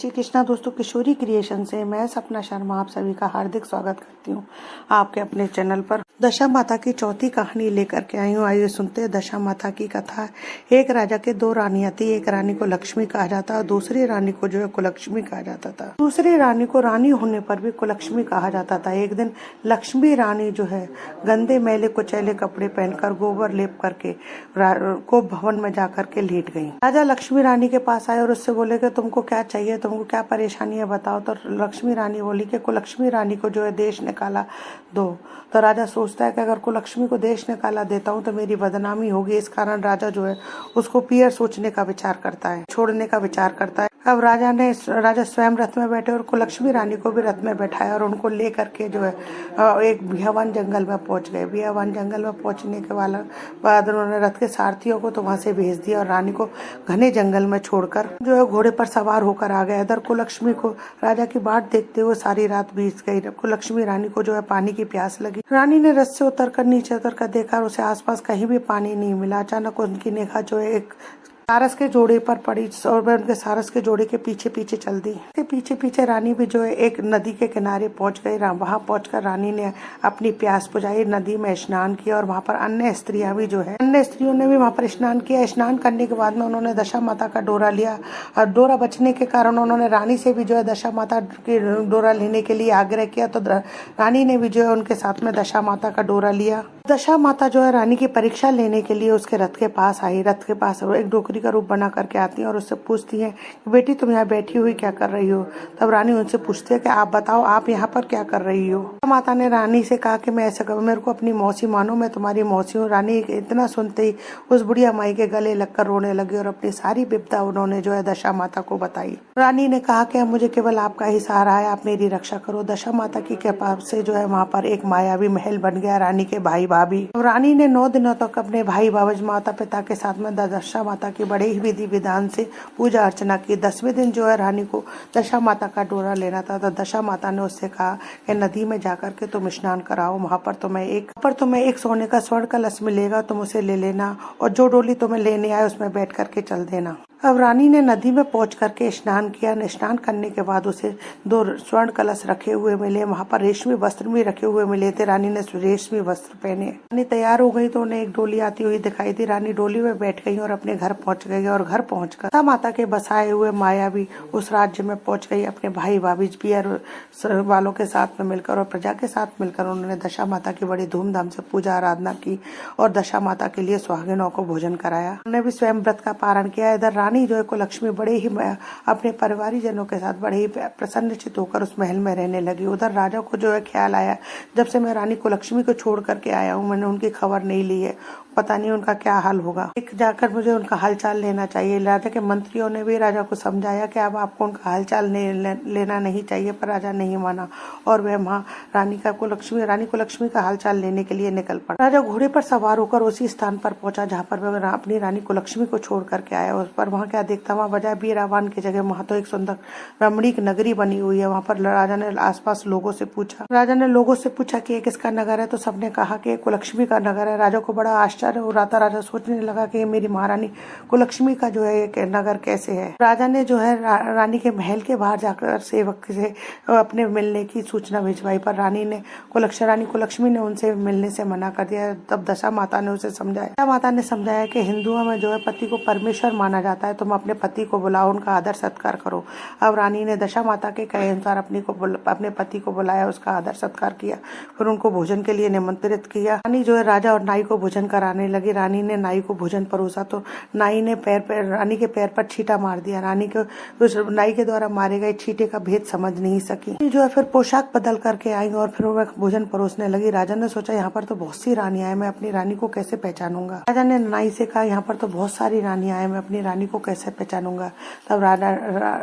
श्री कृष्णा दोस्तों, किशोरी क्रिएशन से मैं सपना शर्मा आप सभी का हार्दिक स्वागत करती हूँ आपके अपने चैनल पर। दशा माता की चौथी कहानी लेकर के आई हूँ। आइए सुनते हैं दशा माता की कथा। एक राजा के दो रानियां थी। एक रानी को लक्ष्मी कहा जाता और दूसरी रानी को जो है कुलक्ष्मी कहा जाता था। दूसरी रानी को रानी होने पर भी कुलक्ष्मी कहा जाता था। एक दिन लक्ष्मी रानी जो है गंदे मैले कुचैले कपड़े पहनकर गोबर लेप करके को भवन में जाकर के लेट गई। राजा लक्ष्मी रानी के पास आए और उससे बोले कि तुमको क्या चाहिए, तुमको क्या परेशानी है बताओ। तो लक्ष्मी रानी बोली कि कुलक्ष्मी रानी को जो है देश निकाला दो। तो राजा सोचता है कि अगर कुलक्ष्मी को देश निकाला देता हूँ तो मेरी बदनामी होगी। इस कारण राजा जो है उसको पीयर सोचने का विचार करता है, छोड़ने का विचार करता है। अब राजा स्वयं रथ में बैठे और कुलक्ष्मी रानी को भी रथ में बैठाया और उनको ले करके जो है एक बियावान जंगल में पहुंच गए। बियावान जंगल में पहुंचने के बाद उन्होंने रथ के सारथियों को तो वहां से भेज दिया और रानी को घने जंगल में छोड़कर जो है घोड़े पर सवार होकर आ गए। इधर कुलक्ष्मी को राजा की बाट देखते हुए सारी रात बीत गई। कुलक्ष्मी रानी को जो है पानी की प्यास लगी। रानी ने रथ से उतरकर नीचे उतरकर देखा और उसे आसपास कहीं भी पानी नहीं मिला। अचानक उनकी निगाह जो है एक सारस के जोड़े पर पड़ी और वह उनके सारस के जोड़े के पीछे पीछे चल दी। पीछे पीछे रानी भी जो है एक नदी के किनारे पहुंच गई। वहां पहुंचकर रानी ने अपनी प्यास बुझाई, नदी में स्नान किया और वहां पर अन्य स्त्रियां भी जो है अन्य स्त्रियों ने भी वहां पर स्नान किया। स्नान करने के बाद में उन्होंने दशा माता का डोरा लिया और डोरा बचने के कारण उन्होंने रानी से भी जो है दशा माता के डोरा लेने के लिए आग्रह किया। तो रानी ने भी जो है उनके साथ में दशा माता का डोरा लिया। दशा माता जो है रानी की परीक्षा लेने के लिए उसके रथ के पास आई। रथ के पास एक डोकरी का रूप बना करके आती है और उससे पूछती है कि बेटी तुम यहाँ बैठी हुई क्या कर रही हो। तब रानी उनसे पूछती है कि आप बताओ आप यहाँ पर क्या कर रही हो। माता ने रानी से कहा कि मैं ऐसा करूँ, मेरे को अपनी मौसी मानो, मैं तुम्हारी मौसी हूँ। रानी इतना सुनते ही उस बुढ़िया माई के गले लगकर रोने लगी और अपनी सारी विपदा उन्होंने जो है दशा माता को बताई। रानी ने कहा कि मुझे केवल आपका ही सहारा है, आप मेरी रक्षा करो। दशा माता की कृपा से जो है वहाँ पर एक मायावी महल बन गया रानी के भाई भाभी। रानी ने 9 दिनों तक अपने भाई भाभी माता पिता के साथ में दशा माता की बड़े ही विधि विधान से पूजा अर्चना की। 10वें दिन जो है रानी को दशा माता का डोरा लेना था। तो दशा माता ने उससे कहा कि नदी में जाकर के तुम स्नान कराओ, वहां पर तुम्हें एक सोने का स्वर्ण कलश मिलेगा, तुम उसे ले लेना और जो डोली तुम्हें लेने आए उसमें बैठ करके चल देना। अब रानी ने नदी में पहुंच करके स्नान किया। स्नान करने के बाद उसे 2 स्वर्ण कलश रखे हुए मिले। वहां पर रेशमी वस्त्र भी रखे हुए मिले थे। रानी ने रेशमी वस्त्र पहने। रानी तैयार हो गई तो उन्हें एक डोली आती हुई दिखाई दी। रानी डोली में बैठ गई और अपने घर पहुंच गई और घर पहुंचकर दशा माता के बसाए हुए मायावी उस राज्य में पहुंच गई। अपने भाई भाभी पियर वालों के साथ में मिलकर और प्रजा के साथ मिलकर उन्होंने दशा माता की बड़ी धूमधाम से पूजा आराधना की और दशा माता के लिए सुहागिनों को भोजन कराया। उन्होंने भी स्वयं व्रत का पारण किया। इधर रानी जो है कुलक्ष्मी बड़े ही अपने परिवारी जनों के साथ बड़े ही प्रसन्नचित होकर उस महल में रहने लगी। उधर राजा को जो है ख्याल आया, जब से मैं रानी कुलक्ष्मी को छोड़ करके आया हूँ मैंने उनकी खबर नहीं ली है, पता नहीं उनका क्या हाल होगा। एक जाकर मुझे उनका हालचाल लेना चाहिए। राजा के मंत्रियों ने भी राजा को समझाया कि अब आपको उनका हालचाल लेना नहीं चाहिए, पर राजा नहीं माना और वह वहाँ रानी कुलक्ष्मी का हालचाल लेने के लिए निकल पड़ा। राजा घोड़े पर सवार होकर उसी स्थान पर पहुंचा जहाँ पर वह अपनी रानी कुलक्ष्मी को छोड़ करके आया। उस पर वहाँ क्या देखता, वहाँ बजाय बीरावान की जगह वहाँ तो एक सुंदर रमणीक नगरी बनी हुई है। वहाँ पर राजा ने आसपास लोगों से पूछा कि ये किसका नगर है। तो सबने कहा कि कुलक्ष्मी का नगर है। राजा को बड़ा आश्चर्य हो रहा था। राजा सोचने लगा कि मेरी महारानी कुलक्ष्मी का जो है एक नगर कैसे है। राजा ने जो है रानी के महल के बाहर जाकर सेवक से अपने मिलने की सूचना भिजवाई, पर रानी कुलक्ष्मी ने उनसे मिलने से मना कर दिया। तब दशा माता ने उसे समझाया। दशा माता ने समझाया कि हिंदुओं में जो है पति को परमेश्वर माना जाता है, तुम अपने पति को बुलाओ, उनका आदर सत्कार करो। अब रानी ने दशा माता के कहे अनुसार अपने पति को बुलाया, उसका आदर सत्कार किया, फिर उनको भोजन के लिए निमंत्रित किया। रानी जो है राजा और नाई को भोजन कराने लगी। रानी ने नाई को भोजन परोसा तो नाई ने रानी के पैर पर छींटा मार दिया। रानी को उस नाई के द्वारा मारे गए छींटे का भेद समझ नहीं सकी। जो है फिर पोशाक बदल करके आई और फिर वह भोजन परोसने लगी। राजा ने सोचा यहाँ पर तो बहुत सी रानियां हैं, मैं अपनी रानी को कैसे पहचानूंगा। राजा ने नाई से कहा यहाँ पर तो बहुत सारी रानियां हैं, मैं अपनी रानी को कैसे पहचानूंगा। तब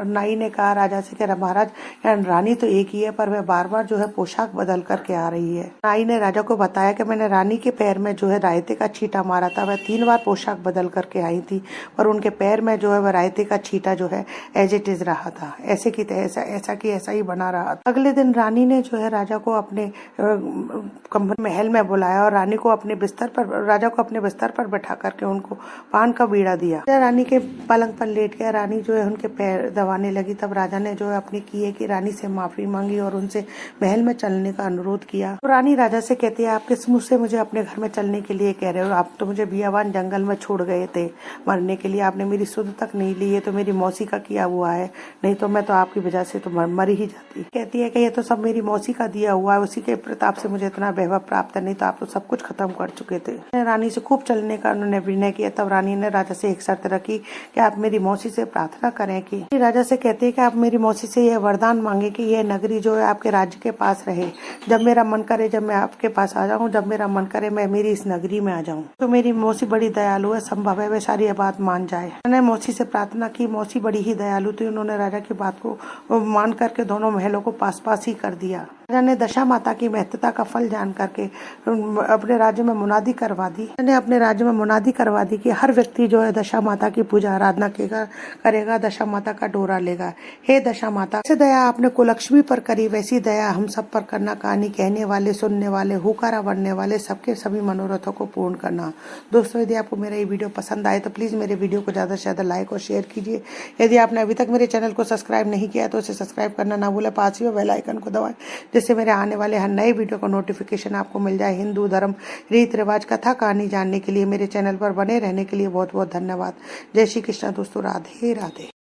नाई ने कहा राजा से कि महाराज रानी तो एक ही है, पर वह बार बार जो है पोशाक बदल करके आ रही है। नाई ने राजा को बताया कि मैंने रानी के पैर में जो है रायते का छींटा मारा था। वह 3 बार पोशाक बदल करके आई थी और उनके पैर में जो है वह रायते का छींटा जो है एज इट इज रहा था, ऐसे की ऐसा ही बना रहा था। अगले दिन रानी ने जो है राजा को अपने महल में बुलाया और राजा को अपने बिस्तर पर बैठा करके उनको पान का बीड़ा दिया। रानी के पलंग पर लेट गया, रानी जो है उनके पैर दबाने लगी। तब राजा ने जो है अपने किए की रानी से माफी मांगी और उनसे महल में चलने का अनुरोध किया। तो रानी राजा से कहती है, आप किस मुँह से मुझे अपने घर में चलने के लिए कह रहे हो? आप तो मुझे बियावान जंगल में छोड़ गए थे मरने के लिए, आपने मेरी सुध तक नहीं ली। ये तो मेरी मौसी का किया हुआ है, नहीं तो मैं तो आपकी वजह से तो मर ही जाती। कहती है कि ये तो सब मेरी मौसी का दिया हुआ है, उसी के प्रताप से मुझे इतना वैभव प्राप्त है, नहीं तो आप तो सब कुछ खत्म कर चुके थे। रानी से खूब चलने का उन्होंने विनय किया। तब रानी ने राजा से एक शर्त रखी कि आप मेरी मौसी से प्रार्थना करें कि राजा से कहते हैं कि आप मेरी मौसी से यह वरदान मांगे कि यह नगरी जो है आपके राज्य के पास रहे। जब मेरा मन करे जब मैं आपके पास आ जाऊं, जब मेरा मन करे मैं मेरी इस नगरी में आ जाऊं। तो मेरी मौसी बड़ी दयालु है, संभव है वे सारी बात मान जाए। मैंने मौसी से प्रार्थना की, मौसी बड़ी ही दयालु थी, उन्होंने राजा की बात को मान करके दोनों महलों को पास पास ही कर दिया। राजा ने दशा माता की महत्ता का फल जान करके अपने राज्य में मुनादी करवा दी। मैंने अपने राज्य में मुनादी करवा दी कि हर व्यक्ति जो है दशा माता की पूजा आराधना करेगा, दशा माता का डोरा लेगा। हे दशा माता, जैसे दया आपने कुलक्ष्मी पर करी वैसी दया हम सब पर करना। कहानी कहने वाले, सुनने वाले, हुकारा बनने वाले सबके सभी मनोरथों को पूर्ण करना। दोस्तों, यदि आपको मेरा ये वीडियो पसंद आए तो प्लीज मेरे वीडियो को ज्यादा से ज्यादा लाइक और शेयर कीजिए। यदि आपने अभी तक मेरे चैनल को सब्सक्राइब नहीं किया तो उसे सब्सक्राइब करना ना भूलें, पास ही बेल आइकन को दबाएं जिससे मेरे आने वाले हर नए वीडियो का नोटिफिकेशन आपको मिल जाए। हिंदू धर्म, रीत रिवाज, कथा कहानी जानने के लिए मेरे चैनल पर बने रहने के लिए बहुत बहुत धन्यवाद। जय श्री कृष्ण दोस्तों, राधे राधे।